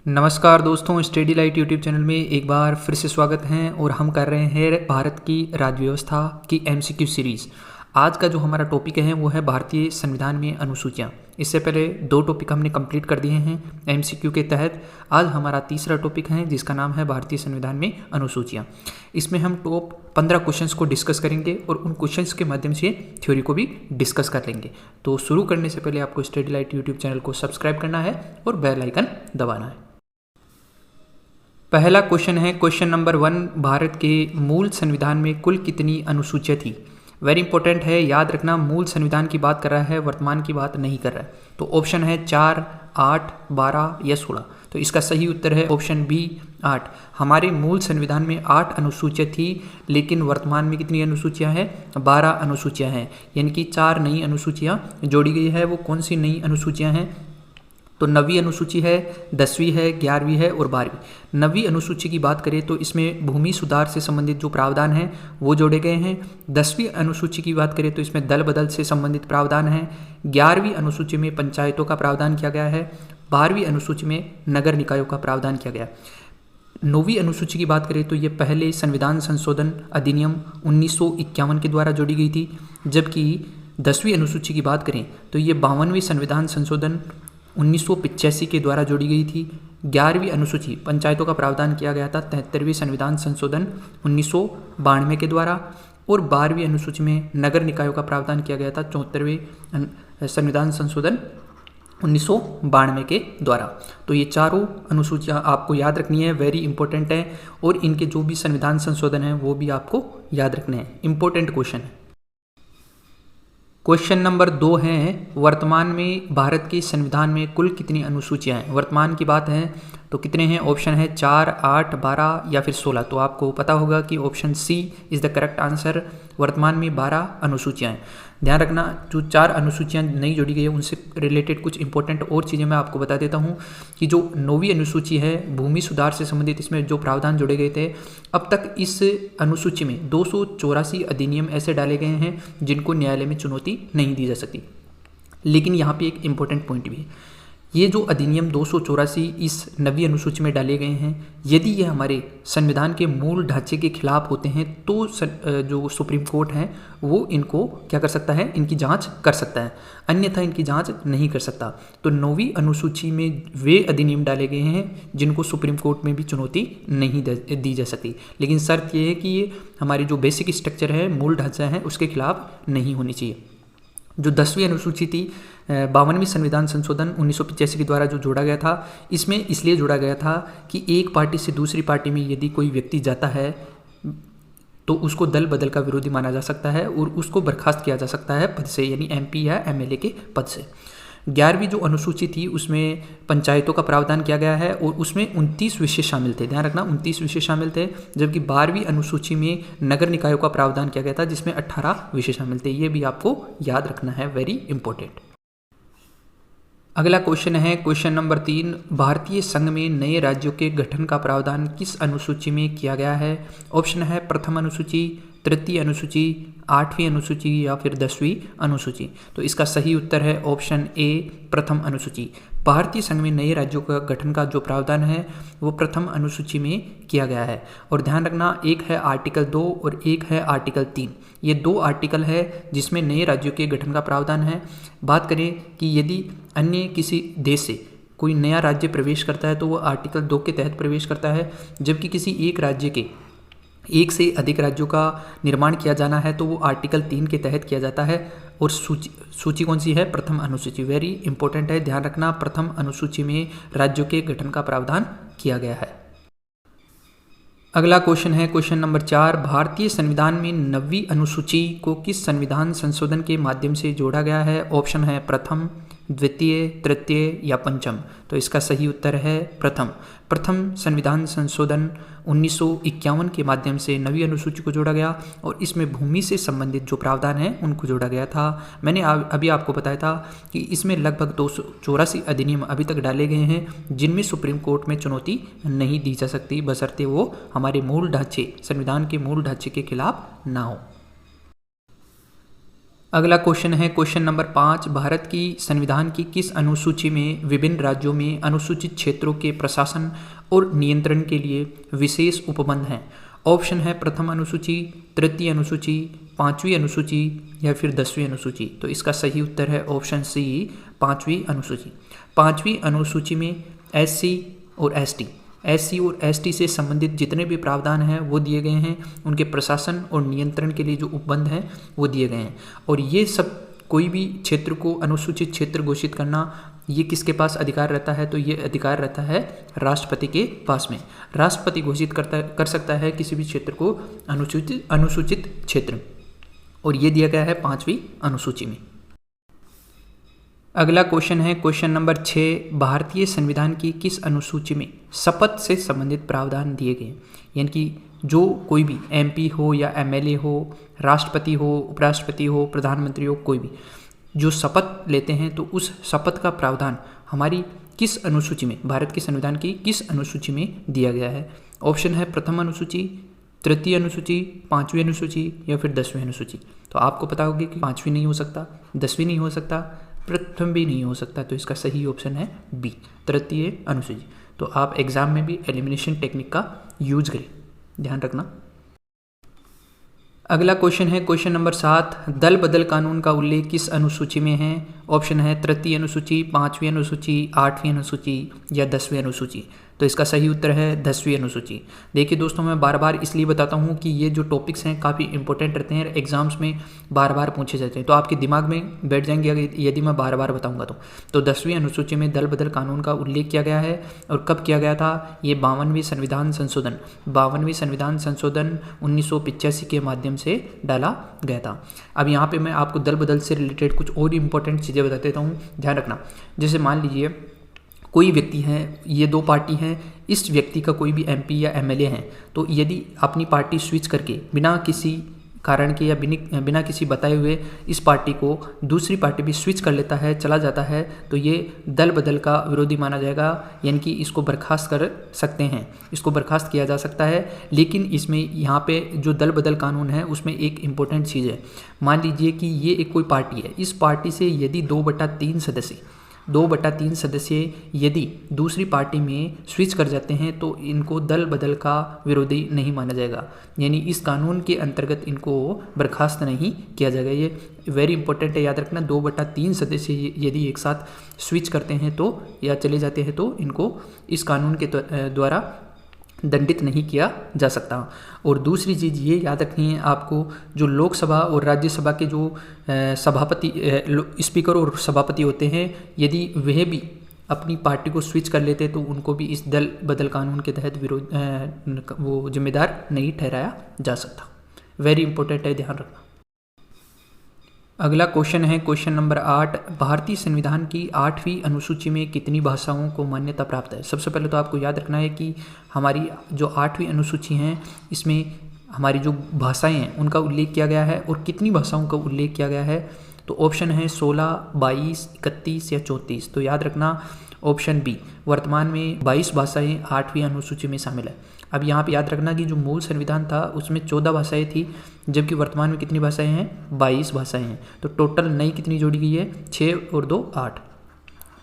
नमस्कार दोस्तों, study light YouTube channel में एक बार फिर से स्वागत है और हम कर रहे हैं भारत की राज्य व्यवस्था की एमसीक्यू सीरीज़। आज का जो हमारा टॉपिक है वो है भारतीय संविधान में अनुसूचियाँ। इससे पहले 2 टॉपिक हमने कंप्लीट कर दिए हैं एमसीक्यू के तहत। आज हमारा तीसरा टॉपिक है जिसका नाम है भारतीय संविधान में अनुसूचियाँ। इसमें हम टॉप 15 क्वेश्चंस को डिस्कस करेंगे और उन क्वेश्चंस के माध्यम से थ्योरी को भी डिस्कस कर लेंगे। तो शुरू करने से पहले आपको स्टडी लाइट यूट्यूब चैनल को सब्सक्राइब करना है और बेल आइकन दबाना है। पहला क्वेश्चन है क्वेश्चन नंबर 1, भारत के मूल संविधान में कुल कितनी अनुसूचियाँ थी। वेरी इंपॉर्टेंट है, याद रखना मूल संविधान की बात कर रहा है, वर्तमान की बात नहीं कर रहा है। तो ऑप्शन है 4, 8, 12 या 16। तो इसका सही उत्तर है ऑप्शन बी 8। हमारे मूल संविधान में 8 अनुसूचियाँ थी, लेकिन वर्तमान में कितनी अनुसूचियाँ हैं? 12 अनुसूचियाँ हैं, यानी कि 4 नई अनुसूचियाँ जोड़ी गई है। वो कौन सी नई अनुसूचियाँ हैं? तो 9वीं अनुसूची है, 10वीं है, 11वीं है और 12वीं। 9वीं अनुसूची की बात करें तो इसमें भूमि सुधार से संबंधित जो प्रावधान हैं वो जोड़े गए हैं। 10वीं अनुसूची की बात करें तो इसमें दल बदल से संबंधित प्रावधान हैं। 11वीं अनुसूची में पंचायतों का प्रावधान किया गया है। 12वीं अनुसूची में नगर निकायों का प्रावधान किया गया। 9वीं अनुसूची की बात करें तो ये पहले संविधान संशोधन अधिनियम 1951 के द्वारा जोड़ी गई थी, जबकि 10वीं अनुसूची की बात करें तो ये 52वें संविधान संशोधन 1985 के द्वारा जोड़ी गई थी। 11वीं अनुसूची पंचायतों का प्रावधान किया गया था 73वें संविधान संशोधन 1992 के द्वारा, और 12वीं अनुसूची में नगर निकायों का प्रावधान किया गया था 74वें संविधान संशोधन 1992 के द्वारा। तो ये चारों अनुसूचियाँ आपको याद रखनी है, वेरी इंपॉर्टेंट है, और इनके जो भी संविधान संशोधन है वो भी आपको याद रखने हैं। इंपॉर्टेंट क्वेश्चन है। क्वेश्चन नंबर 2 है, वर्तमान में भारत के संविधान में कुल कितनी अनुसूचियाँ हैं। वर्तमान की बात है तो कितने हैं? ऑप्शन है 4, 8, 12 या फिर 16। तो आपको पता होगा कि option C is the correct answer. वर्तमान में 12 अनुसूचियाँ हैं। ध्यान रखना, जो 4 अनुसूचियाँ नई जोड़ी गई है उनसे रिलेटेड कुछ इंपॉर्टेंट और चीज़ें मैं आपको बता देता हूँ कि जो 9वीं अनुसूची है भूमि सुधार से संबंधित, इसमें जो प्रावधान जोड़े गए थे, अब तक इस अनुसूची में 284 अधिनियम ऐसे डाले गए हैं जिनको न्यायालय में चुनौती नहीं दी जा सकती। लेकिन यहाँ पे एक इम्पोर्टेंट पॉइंट भी है, ये जो अधिनियम 284 इस 9वीं अनुसूची में डाले गए हैं, यदि ये हमारे संविधान के मूल ढांचे के खिलाफ होते हैं तो जो सुप्रीम कोर्ट है वो इनको क्या कर सकता है? इनकी जांच कर सकता है, अन्यथा इनकी जांच नहीं कर सकता। तो 9वीं अनुसूची में वे अधिनियम डाले गए हैं जिनको सुप्रीम कोर्ट में भी चुनौती नहीं दी जा सकती, लेकिन शर्त ये है कि ये हमारी जो बेसिक स्ट्रक्चर है, मूल ढांचा है, उसके खिलाफ नहीं होनी चाहिए। जो 10वीं अनुसूची थी 52वें संविधान संशोधन 1985 के द्वारा जो जोड़ा गया था, इसमें इसलिए जोड़ा गया था कि एक पार्टी से दूसरी पार्टी में यदि कोई व्यक्ति जाता है तो उसको दल बदल का विरोधी माना जा सकता है और उसको बर्खास्त किया जा सकता है पद से, यानी एमपी या एमएलए के पद से। 11वीं जो अनुसूची थी उसमें पंचायतों का प्रावधान किया गया है और उसमें 29 विषय शामिल थे। ध्यान रखना, 29 विषय शामिल थे, जबकि 12वीं अनुसूची में नगर निकायों का प्रावधान किया गया था जिसमें 18 विषय शामिल थे। ये भी आपको याद रखना है, वेरी इंपॉर्टेंट। अगला क्वेश्चन है क्वेश्चन नंबर 3, भारतीय संघ में नए राज्यों के गठन का प्रावधान किस अनुसूची में किया गया है। ऑप्शन है प्रथम अनुसूची, तृतीय अनुसूची, 8वीं अनुसूची या फिर 10वीं अनुसूची। तो इसका सही उत्तर है ऑप्शन ए, प्रथम अनुसूची। भारतीय संघ में नए राज्यों का गठन का जो प्रावधान है वो प्रथम अनुसूची में किया गया है। और ध्यान रखना, एक है आर्टिकल 2 और एक है आर्टिकल 3। ये 2 आर्टिकल है जिसमें नए राज्यों के गठन का प्रावधान है। बात करें कि यदि अन्य किसी देश से कोई नया राज्य प्रवेश करता है तो वो आर्टिकल 2 के तहत प्रवेश करता है, जबकि किसी एक राज्य के एक से अधिक राज्यों का निर्माण किया जाना है तो वो आर्टिकल 3 के तहत किया जाता है। और सूची कौन सी है? प्रथम अनुसूची। वेरी इंपॉर्टेंट है, ध्यान रखना, प्रथम अनुसूची में राज्यों के गठन का प्रावधान किया गया है। अगला क्वेश्चन है क्वेश्चन नंबर 4, भारतीय संविधान में 9वीं अनुसूची को किस संविधान संशोधन के माध्यम से जोड़ा गया है। ऑप्शन है प्रथम, द्वितीय, तृतीय या पंचम। तो इसका सही उत्तर है प्रथम संविधान संशोधन 1951 के माध्यम से 9वीं अनुसूची को जोड़ा गया और इसमें भूमि से संबंधित जो प्रावधान हैं उनको जोड़ा गया था। मैंने अभी आपको बताया था कि इसमें लगभग 284 अधिनियम अभी तक डाले गए हैं जिनमें सुप्रीम कोर्ट में चुनौती नहीं दी जा सकती, बशर्ते वो हमारे मूल ढांचे, संविधान के मूल ढांचे के खिलाफ ना हो। अगला क्वेश्चन है क्वेश्चन नंबर 5। भारत की संविधान की किस अनुसूची में विभिन्न राज्यों में अनुसूचित क्षेत्रों के प्रशासन और नियंत्रण के लिए विशेष उपबंध हैं? ऑप्शन है प्रथम अनुसूची, तृतीय अनुसूची, पांचवी अनुसूची या फिर 10वीं अनुसूची। तो इसका सही उत्तर है ऑप्शन सी, पांचवी अनुसूची। पांचवी अनुसूची में SC और ST, SC और ST से संबंधित जितने भी प्रावधान हैं वो दिए गए हैं, उनके प्रशासन और नियंत्रण के लिए जो उपबंध हैं वो दिए गए हैं। और ये सब कोई भी क्षेत्र को अनुसूचित क्षेत्र घोषित करना, ये किसके पास अधिकार रहता है? तो ये अधिकार रहता है राष्ट्रपति के पास में। राष्ट्रपति घोषित कर सकता है किसी भी क्षेत्र को अनुसूचित क्षेत्र, और ये दिया गया है पांचवी अनुसूची में। अगला क्वेश्चन है क्वेश्चन नंबर 6। भारतीय संविधान की किस अनुसूची में शपथ से संबंधित प्रावधान दिए गए? यानी कि जो कोई भी MP हो या MLA हो, राष्ट्रपति हो, उपराष्ट्रपति हो, प्रधानमंत्री हो, कोई भी जो शपथ लेते हैं तो उस शपथ का प्रावधान हमारी किस अनुसूची में, भारत के संविधान की किस अनुसूची में दिया गया है? ऑप्शन है प्रथम अनुसूची, तृतीय अनुसूची, पांचवी अनुसूची या फिर 10वीं अनुसूची। तो आपको पता होगा कि पांचवी नहीं हो सकता, 10वीं नहीं हो सकता, प्रथम भी नहीं हो सकता। तो इसका सही ऑप्शन है बी, तृतीय अनुसूची। तो आप एग्जाम में भी एलिमिनेशन टेक्निक का यूज करें, ध्यान रखना। अगला क्वेश्चन है क्वेश्चन नंबर 7। दल बदल कानून का उल्लेख किस अनुसूची में है? ऑप्शन है तृतीय अनुसूची, पांचवी अनुसूची, 8वीं अनुसूची या 10वीं अनुसूची। तो इसका सही उत्तर है 10वीं अनुसूची। देखिए दोस्तों, मैं बार बार इसलिए बताता हूँ कि ये जो टॉपिक्स हैं काफ़ी इंपॉर्टेंट रहते हैं, एग्जाम्स में बार बार पूछे जाते हैं, तो आपके दिमाग में बैठ जाएंगे यदि मैं बार बार बताऊँगा तो 10वीं अनुसूची में दल बदल कानून का उल्लेख किया गया है। और कब किया गया था? ये 52वीं संविधान संशोधन 1985 के माध्यम से डाला गया था। अब यहाँ पे मैं आपको दल बदल से रिलेटेड कुछ और इंपॉर्टेंट चीज़ें बता देता हूँ, ध्यान रखना। जैसे मान लीजिए कोई व्यक्ति है, ये दो पार्टी हैं, इस व्यक्ति का कोई भी MP या MLA है, तो यदि अपनी पार्टी स्विच करके बिना किसी कारण के या बिना किसी बताए हुए इस पार्टी को दूसरी पार्टी भी स्विच कर लेता है, चला जाता है, तो ये दल बदल का विरोधी माना जाएगा, यानी कि इसको बर्खास्त कर सकते हैं, इसको बर्खास्त किया जा सकता है। लेकिन इसमें यहाँ पे जो दल बदल कानून है उसमें एक इम्पोर्टेंट चीज़ है। मान लीजिए कि ये एक कोई पार्टी है, इस पार्टी से यदि 2/3 सदस्य यदि दूसरी पार्टी में स्विच कर जाते हैं तो इनको दल बदल का विरोधी नहीं माना जाएगा, यानी इस कानून के अंतर्गत इनको बर्खास्त नहीं किया जाएगा। ये वेरी इंपॉर्टेंट है, याद रखना। 2/3 सदस्य यदि एक साथ स्विच करते हैं तो या चले जाते हैं तो इनको इस कानून के द्वारा दंडित नहीं किया जा सकता। और दूसरी चीज़ ये याद रखनी है आपको, जो लोकसभा और राज्यसभा के जो सभापति, स्पीकर और सभापति होते हैं, यदि वह भी अपनी पार्टी को स्विच कर लेते तो उनको भी इस दल बदल कानून के तहत वो जिम्मेदार नहीं ठहराया जा सकता। वेरी इंपॉर्टेंट है, ध्यान रखना। अगला क्वेश्चन है क्वेश्चन नंबर 8। भारतीय संविधान की 8वीं अनुसूची में कितनी भाषाओं को मान्यता प्राप्त है? सबसे पहले तो आपको याद रखना है कि हमारी जो 8वीं अनुसूची है इसमें हमारी जो भाषाएं हैं उनका उल्लेख किया गया है। और कितनी भाषाओं का उल्लेख किया गया है? तो ऑप्शन है 16, 22, 31 या 34। तो याद रखना ऑप्शन बी, वर्तमान में 22 भाषाएं 8वीं अनुसूची में शामिल है। अब यहाँ पे याद रखना कि जो मूल संविधान था उसमें 14 भाषाएं थी, जबकि वर्तमान में कितनी भाषाएं हैं? 22 भाषाएं हैं। तो टोटल नई कितनी जोड़ी गई है? 6 और 2 8।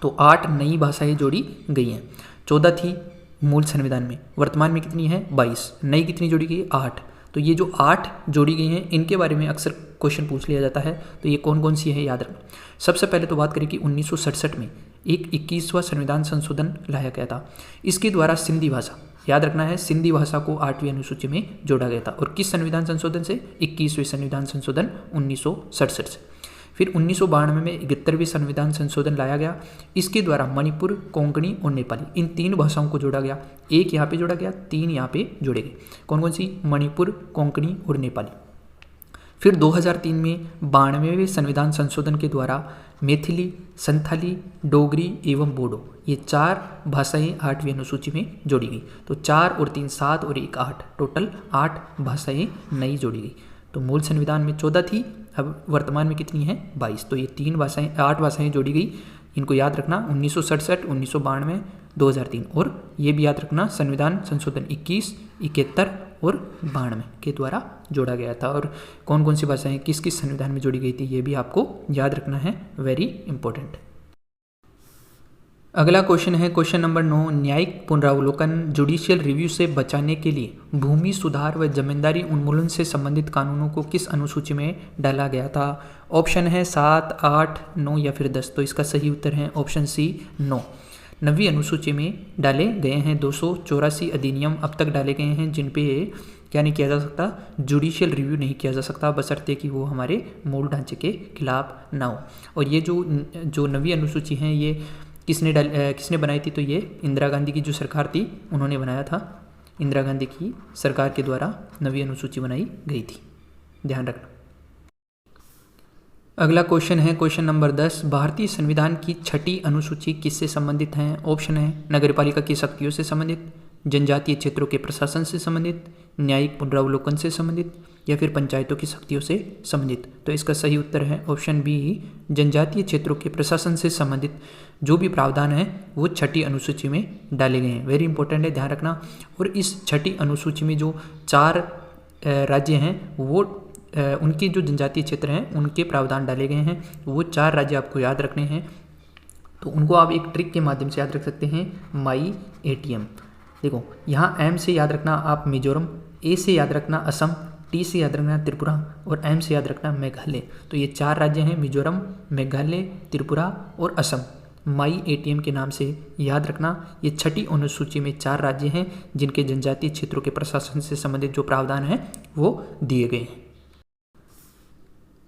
तो 8 नई भाषाएं जोड़ी गई हैं। 14 थी मूल संविधान में, वर्तमान में कितनी है? 22। नई कितनी जोड़ी गई? 8। तो ये जो 8 जोड़ी गई हैं इनके बारे में अक्सर क्वेश्चन पूछ लिया जाता है। तो ये कौन कौन सी है, याद रखना। सबसे पहले तो बात करें कि 1967 में एक 21वां संविधान संशोधन लाया गया था। इसके द्वारा सिंधी भाषा, याद रखना है, सिंधी भाषा को 8वीं अनुसूची में जोड़ा गया था। और किस संविधान संशोधन से? 21वें संविधान संशोधन 1967 से। फिर 1992 में 71वें संविधान संशोधन लाया गया। इसके द्वारा मणिपुर, कोंकणी और नेपाली, इन 3 भाषाओं को जोड़ा गया। एक यहाँ पे जोड़ा गया, 3 यहाँ पे जोड़े गए। कौन कौन सी? मणिपुर, कोंकणी और नेपाली। फिर 2003 में 92वें संविधान संशोधन के द्वारा मैथिली, संथाली, डोगरी एवं बोडो, ये 4 भाषाएं 8वीं अनुसूची में जोड़ी गई। तो 4 और 3 7 और 1 8, टोटल 8 भाषाएं नई जोड़ी गई। तो मूल संविधान में 14 थी, अब वर्तमान में कितनी है? 22। तो ये 8 भाषाएं जोड़ी गई। इनको याद रखना, 1967, 1992, 2003। और ये भी याद रखना, संविधान संशोधन 21, 71 और 92 के द्वारा जोड़ा गया था। और कौन कौन सी भाषाएं किस किस संविधान में जोड़ी गई थी ये भी आपको याद रखना है, वेरी इंपॉर्टेंट। अगला क्वेश्चन है क्वेश्चन नंबर 9, न्यायिक पुनरावलोकन जुडिशियल रिव्यू से बचाने के लिए भूमि सुधार व जमींदारी उन्मूलन से संबंधित कानूनों को किस अनुसूची में डाला गया था? ऑप्शन है 7, 8, 9 या फिर 10। तो इसका सही उत्तर है ऑप्शन सी 9। 9वीं अनुसूची में डाले गए हैं। 284 अधिनियम अब तक डाले गए हैं जिन पे क्या नहीं किया जा सकता, जुडिशियल रिव्यू नहीं किया जा सकता, बशर्ते कि वो हमारे मूल ढांचे के खिलाफ ना हो। और ये जो 9वीं अनुसूची है ये किसने बनाई थी? तो ये इंदिरा गांधी की जो सरकार थी उन्होंने बनाया था। इंदिरा गांधी की सरकार के द्वारा 9वीं अनुसूची बनाई गई थी, ध्यान रखना। अगला क्वेश्चन है क्वेश्चन नंबर 10, भारतीय संविधान की 6ठी अनुसूची किससे संबंधित है? ऑप्शन है नगरपालिका की शक्तियों से संबंधित, जनजातीय क्षेत्रों के प्रशासन से संबंधित, न्यायिक पुनरावलोकन से संबंधित या फिर पंचायतों की शक्तियों से संबंधित। तो इसका सही उत्तर है ऑप्शन बी, जनजातीय क्षेत्रों के प्रशासन से संबंधित जो भी प्रावधान है वो 6ठी अनुसूची में डाले गए हैं, वेरी इंपॉर्टेंट है, ध्यान रखना। और इस 6ठी अनुसूची में जो 4 राज्य हैं वो उनके जो जनजातीय क्षेत्र हैं उनके प्रावधान डाले गए हैं। वो 4 राज्य आपको याद रखने हैं, तो उनको आप एक ट्रिक के माध्यम से याद रख सकते हैं, माई ATM। देखो यहाँ M से याद रखना आप मिजोरम, A से याद रखना असम, T से याद रखना त्रिपुरा और M से याद रखना मेघालय। तो ये 4 राज्य हैं, मिजोरम, मेघालय, त्रिपुरा और असम। माई ATM के नाम से याद रखना। ये 6ठी अनुसूची में 4 राज्य हैं जिनके जनजातीय क्षेत्रों के प्रशासन से संबंधित जो प्रावधान हैं वो दिए गए हैं।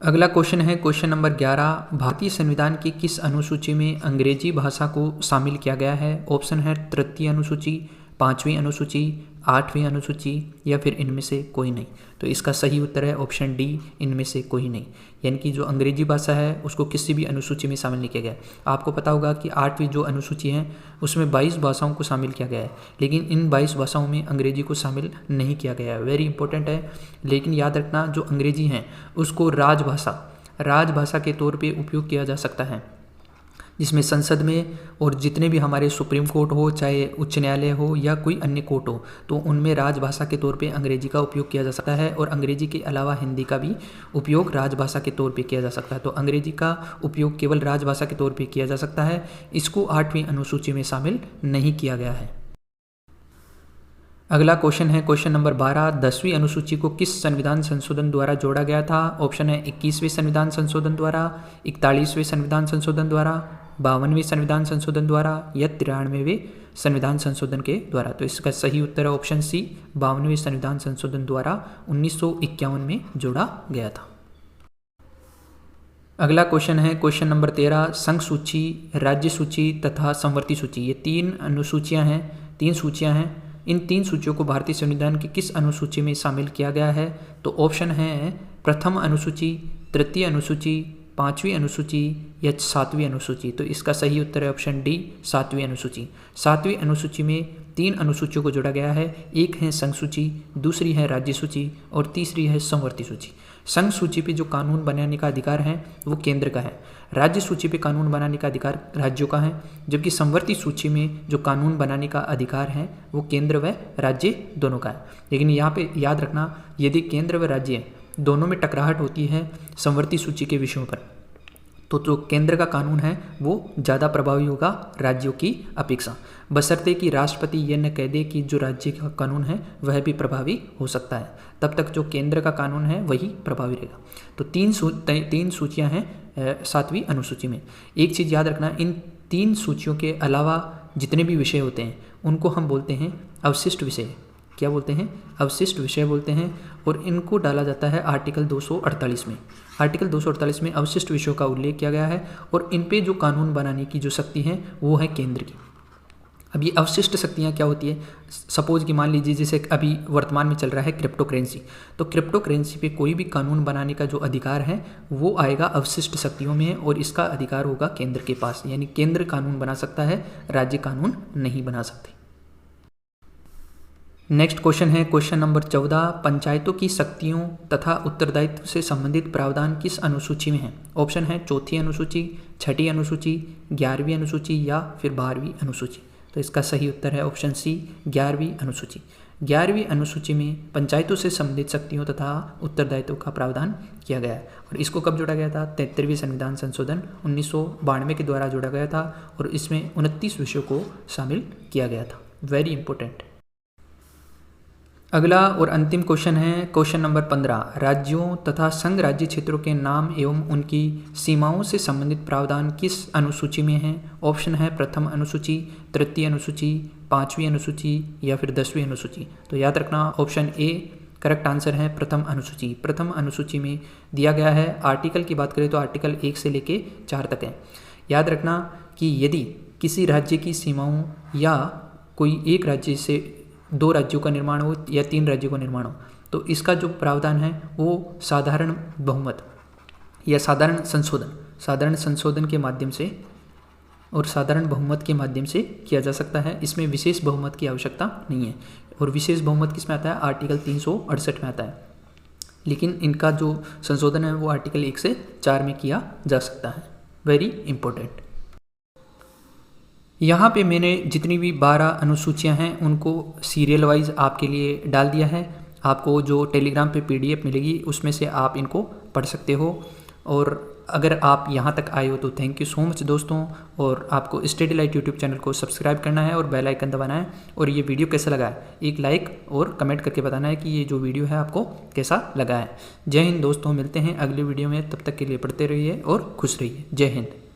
अगला क्वेश्चन है क्वेश्चन नंबर 11, भारतीय संविधान की किस अनुसूची में अंग्रेजी भाषा को शामिल किया गया है? ऑप्शन है 3य अनुसूची, 5वीं अनुसूची, 8वीं अनुसूची या फिर इनमें से कोई नहीं। तो इसका सही उत्तर है ऑप्शन डी, इनमें से कोई नहीं। यानी कि जो अंग्रेजी भाषा है उसको किसी भी अनुसूची में शामिल नहीं किया गया। आपको पता होगा कि 8वीं जो अनुसूची है उसमें 22 भाषाओं को शामिल किया गया है, लेकिन इन 22 भाषाओं में अंग्रेजी को शामिल नहीं किया गया है, वेरी इंपॉर्टेंट है। लेकिन याद रखना जो अंग्रेजी है उसको राजभाषा के तौर पर उपयोग किया जा सकता है, जिसमें संसद में और जितने भी हमारे सुप्रीम कोर्ट हो, चाहे उच्च न्यायालय हो या कोई अन्य कोर्ट हो, तो उनमें राजभाषा के तौर पे अंग्रेजी का उपयोग किया जा सकता है। और अंग्रेजी के अलावा हिंदी का भी उपयोग राजभाषा के तौर पे किया जा सकता है। तो अंग्रेजी का उपयोग केवल राजभाषा के तौर पे किया जा सकता है, इसको 8वीं अनुसूची में शामिल नहीं किया गया है। अगला क्वेश्चन है क्वेश्चन नंबर 12, 10वीं अनुसूची को किस संविधान संशोधन द्वारा जोड़ा गया था? ऑप्शन है 21वें संविधान संशोधन द्वारा, 41वें संविधान संशोधन द्वारा, 52वें संविधान संशोधन द्वारा या 93वें संविधान संशोधन के द्वारा। तो इसका सही उत्तर है ऑप्शन सी, 52वें संविधान संशोधन द्वारा 1951 में जोड़ा गया था। अगला क्वेश्चन है क्वेश्चन नंबर 13, संघ सूची, राज्य सूची तथा संवर्ती सूची, ये 3 सूचियां हैं। इन 3 सूचियों को भारतीय संविधान की किस अनुसूची में शामिल किया गया है? तो ऑप्शन है प्रथम अनुसूची, 3य अनुसूची, 5वीं अनुसूची या 7वीं अनुसूची। तो इसका सही उत्तर है ऑप्शन डी, 7वीं अनुसूची। 7वीं अनुसूची में 3 अनुसूचियों को जोड़ा गया है, एक है संघ सूची, दूसरी है राज्य सूची और तीसरी है संवर्ती सूची। संघ सूची पे जो कानून बनाने का अधिकार है वो केंद्र का है, राज्य सूची पे कानून बनाने का अधिकार राज्यों का है, जबकि संवर्ती सूची में जो कानून बनाने का अधिकार है वो केंद्र व राज्य दोनों का है। लेकिन यहाँ पे याद रखना, यदि केंद्र व राज्य दोनों में टकराहट होती है संवर्ती सूची के विषयों पर, तो जो केंद्र का कानून है वो ज़्यादा प्रभावी होगा राज्यों की अपेक्षा, बशर्ते कि राष्ट्रपति ये न कह दे कि जो राज्य का कानून है वह भी प्रभावी हो सकता है, तब तक जो केंद्र का कानून है वही प्रभावी रहेगा। तो 3 सूचियां हैं 7वीं अनुसूची में। एक चीज़ याद रखना, इन 3 सूचियों के अलावा जितने भी विषय होते हैं उनको हम बोलते हैं अवशिष्ट विषय। क्या बोलते हैं? अवशिष्ट विषय बोलते हैं। और इनको डाला जाता है आर्टिकल 248 में। आर्टिकल 248 में अवशिष्ट विषयों का उल्लेख किया गया है और इन पे जो कानून बनाने की जो शक्ति है वो है केंद्र की। अब ये अवशिष्ट शक्तियाँ क्या होती है? सपोज कि मान लीजिए जैसे अभी वर्तमान में चल रहा है क्रिप्टो करेंसी, तो क्रिप्टो करेंसी पे कोई भी कानून बनाने का जो अधिकार है वो आएगा अवशिष्ट शक्तियों में और इसका अधिकार होगा केंद्र के पास, यानी केंद्र कानून बना सकता है, राज्य कानून नहीं बना सकते। नेक्स्ट क्वेश्चन है क्वेश्चन नंबर 14, पंचायतों की शक्तियों तथा उत्तरदायित्व से संबंधित प्रावधान किस अनुसूची में है? ऑप्शन है 4थी अनुसूची, 6ठी अनुसूची, 11वीं अनुसूची या फिर 12वीं अनुसूची। तो तो इसका सही उत्तर है ऑप्शन सी 11वीं अनुसूची। 11वीं अनुसूची में पंचायतों से संबंधित शक्तियों तथा उत्तरदायित्व का प्रावधान किया गया है। और इसको कब जोड़ा गया था? 73वें संविधान संशोधन 1992 के द्वारा जोड़ा गया था और इसमें 29 विषयों को शामिल किया गया था। Very important. अगला और अंतिम क्वेश्चन है क्वेश्चन नंबर 15। राज्यों तथा संघ राज्य क्षेत्रों के नाम एवं उनकी सीमाओं से संबंधित प्रावधान किस अनुसूची में है? ऑप्शन है प्रथम अनुसूची, तृतीय अनुसूची, 5वीं अनुसूची या फिर 10वीं अनुसूची। तो याद रखना ऑप्शन ए करेक्ट आंसर है प्रथम अनुसूची। प्रथम अनुसूची में दिया गया है, आर्टिकल की बात करें तो आर्टिकल 1 से लेके 4 तक है। याद रखना कि यदि किसी राज्य की सीमाओं या कोई एक राज्य से 2 राज्यों का निर्माण हो या 3 राज्यों का निर्माण हो तो इसका जो प्रावधान है वो साधारण बहुमत या साधारण संशोधन के माध्यम से और साधारण बहुमत के माध्यम से किया जा सकता है। इसमें विशेष बहुमत की आवश्यकता नहीं है। और विशेष बहुमत किस में आता है? आर्टिकल 368 में आता है। लेकिन इनका जो संशोधन है वो आर्टिकल 1 से 4 में किया जा सकता है। Very important. यहाँ पे मैंने जितनी भी 12 अनुसूचियाँ हैं उनको सीरियल वाइज आपके लिए डाल दिया है। आपको जो टेलीग्राम पे PDF मिलेगी उसमें से आप इनको पढ़ सकते हो। और अगर आप यहाँ तक आए हो तो थैंक यू सो मच दोस्तों। और आपको स्टडी लाइट यूट्यूब चैनल को सब्सक्राइब करना है और बेल आइकन दबाना है। और ये वीडियो कैसा लगा है एक लाइक और कमेंट करके बताना है कि ये जो वीडियो है आपको कैसा लगा है। जय हिंद दोस्तों, मिलते हैं अगली वीडियो में। तब तक के लिए पढ़ते रहिए और खुश रहिए। जय हिंद।